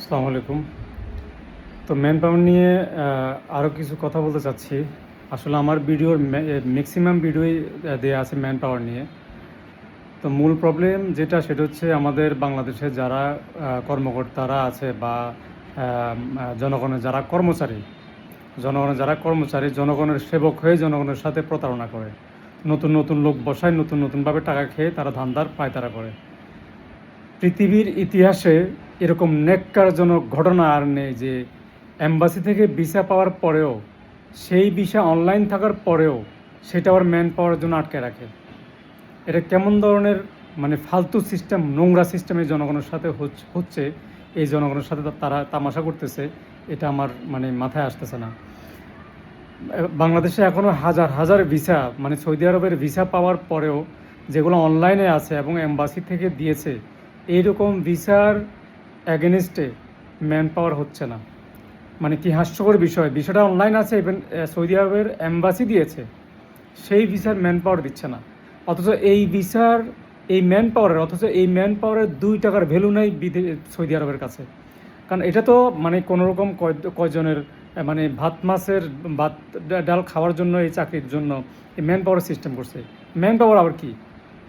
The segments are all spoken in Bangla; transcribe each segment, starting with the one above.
আসসালামু আলাইকুম। তো ম্যান পাওয়ার নিয়ে আরও কিছু কথা বলতে চাচ্ছি। আসলে আমার ভিডিওর ম্যাক্সিমাম ভিডিওই দেয়া আছে ম্যান পাওয়ার নিয়ে। তো মূল প্রবলেম যেটা সেটা হচ্ছে আমাদের বাংলাদেশে যারা কর্মকর্তারা আছে বা জনগণের যারা কর্মচারী, জনগণের সেবক হয়ে জনগণের সাথে প্রতারণা করে। নতুন নতুন লোক বসায়, নতুন নতুনভাবে টাকা খেয়ে তারা ধান্দার পায়তারা করে। পৃথিবীর ইতিহাসে এরকম ন্যাক্কারজনক ঘটনা আর নেই যে এম্বাসি থেকে ভিসা পাওয়ার পরেও, সেই ভিসা অনলাইন থাকার পরেও সেটা আবার ম্যান পাওয়ার জন্য আটকে রাখে। এটা কেমন ধরনের ফালতু সিস্টেম, নোংরা সিস্টেমে জনগণের সাথে হচ্ছে, এই জনগণের সাথে তারা তামাশা করতেছে, এটা আমার মাথায় আসতেছে না। বাংলাদেশে এখনও হাজার হাজার ভিসা, সৌদি আরবের ভিসা পাওয়ার পরেও যেগুলো অনলাইনে আছে এবং এম্বাসি থেকে দিয়েছে, এইরকম ভিসার অ্যাগেনিস্টে ম্যান পাওয়ার হচ্ছে না। কি হাস্যকর বিষয়, বিষয়টা অনলাইন আছে, ইভেন সৌদি আরবের এম্বাসি দিয়েছে, সেই ভিসার ম্যান পাওয়ার দিচ্ছে না। অথচ এই ভিসার এই ম্যান পাওয়ারের 2 টাকার ভ্যালু নেই সৌদি আরবের কাছে। কারণ এটা তো কোনো রকম কয়জনের ভাত ডাল খাওয়ার জন্য, এই চাকরির জন্য এই ম্যান পাওয়ার সিস্টেম করছে। ম্যান পাওয়ার আবার কি?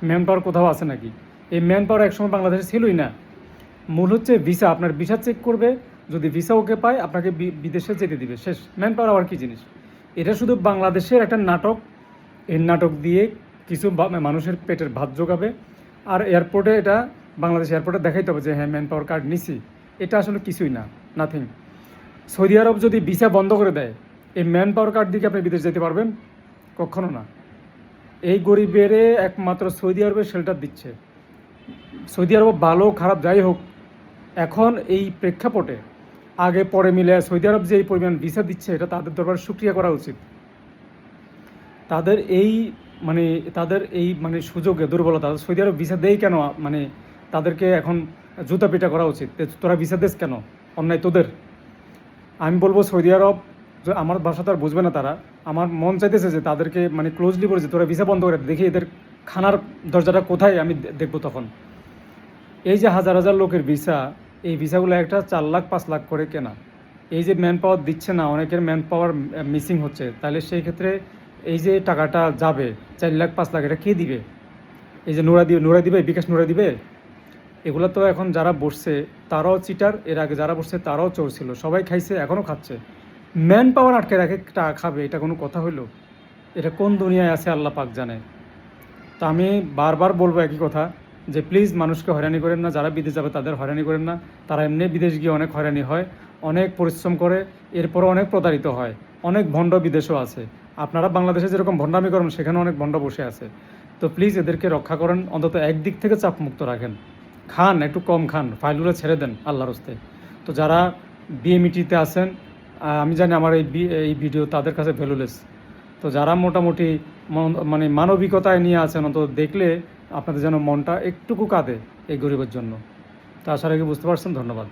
ম্যান পাওয়ার কোথাও আছে নাকি? এই ম্যান পাওয়ার একসময় বাংলাদেশে ছিলই না। মূল হচ্ছে ভিসা, আপনার ভিসা চেক করবে, যদি ভিসা ওকে পায় আপনাকে বিদেশে যেতে দিবে, শেষ। ম্যান পাওয়ার আবার কী জিনিস? এটা শুধু বাংলাদেশের একটা নাটক। এই নাটক দিয়ে কিছু মানুষের পেটের ভাত জোগাবে, আর এয়ারপোর্টে এটা বাংলাদেশ এয়ারপোর্টে দেখাইতে হবে যে হ্যাঁ ম্যান পাওয়ার কার্ড নিছি। এটা আসলে কিছুই না, নাথিং। সৌদি আরব যদি ভিসা বন্ধ করে দেয়, এই ম্যান পাওয়ার কার্ড দিয়ে আপনি বিদেশ যেতে পারবেন? কখনো না। এই গরিবের একমাত্র সৌদি আরবের শেল্টার দিচ্ছে। সৌদি আরব ভালো খারাপ যাই হোক, এখন এই প্রেক্ষাপটে আগে পরে মিলে সৌদি আরব যে এই পরিমাণ ভিসা দিচ্ছে, এটা তাদের দরবার সুক্রিয়া করা উচিত। তাদের এই সুযোগে দুর্বলতা, সৌদি আরব ভিসা দেয় কেন? তাদেরকে এখন জুতা পিটা করা উচিত। তোরা ভিসা দেস কেন? অন্যায় তোদের। আমি বলবো সৌদি আরব, আমার ভাষা তো আর বুঝবে না তারা, আমার মন চাইতেছে যে তাদেরকে ক্লোজলি বলেছে তোরা ভিসা বন্ধ করে দেখি এদের খানার দরজাটা কোথায়, আমি দেখবো তখন। এই যে হাজার হাজার লোকের ভিসা, এই ভিসাগুলো একটা 4 লাখ 5 লাখ করে কেনা। এই যে ম্যান পাওয়ার দিচ্ছে না, অনেকের ম্যান পাওয়ার মিসিং হচ্ছে, তাহলে সেই ক্ষেত্রে এই যে টাকাটা যাবে 4 লাখ 5 লাখ, এটা কে দিবে? এই যে নোরা দিবে, বিকাশ নোরা দিবে? এগুলো তো এখন যারা বসছে তারাও চিটার, এর আগে যারা বসছে তারাও চোর ছিল, সবাই খাইছে, এখনও খাচ্ছে। ম্যান পাওয়ার আটকে রাখে টাকা খাবে, এটা কোনো কথা হইলো? এটা কোন দুনিয়ায় আছে আল্লাহ পাক জানে। তো আমি বারবার বলবো একই কথা, যে প্লিজ মানুষকে হয়রানি করেন না, যারা বিদেশ যাবে তাদের হয়রানি করেন না। তারা এমনি বিদেশ গিয়ে অনেক হয়রানি হয়, অনেক পরিশ্রম করে, এরপরও অনেক প্রতারিত হয়। অনেক ভণ্ড বিদেশও আছে। আপনারা বাংলাদেশে যেরকম ভণ্ডামি করেন, সেখানে অনেক ভণ্ড বসে আছে। তো প্লিজ এদেরকে রক্ষা করেন, অন্তত একদিক থেকে চাপমুক্ত রাখেন। খান একটু কম খান, ফাইলগুলো ছেড়ে দেন আল্লাহর হস্তে। তো যারা বিএমইটিতে আছেন, আমি জানি আমার এই ভিডিও তাদের কাছে ভ্যালুলেস। তো যারা মোটামুটি মানবিকতায় নিয়ে আছেন, অন্তত দেখলে আপনাদের যেন মনটা একটুকু কাঁদে এই গরিবের জন্য। তো আশা রাখি বুঝতে পারছেন। ধন্যবাদ।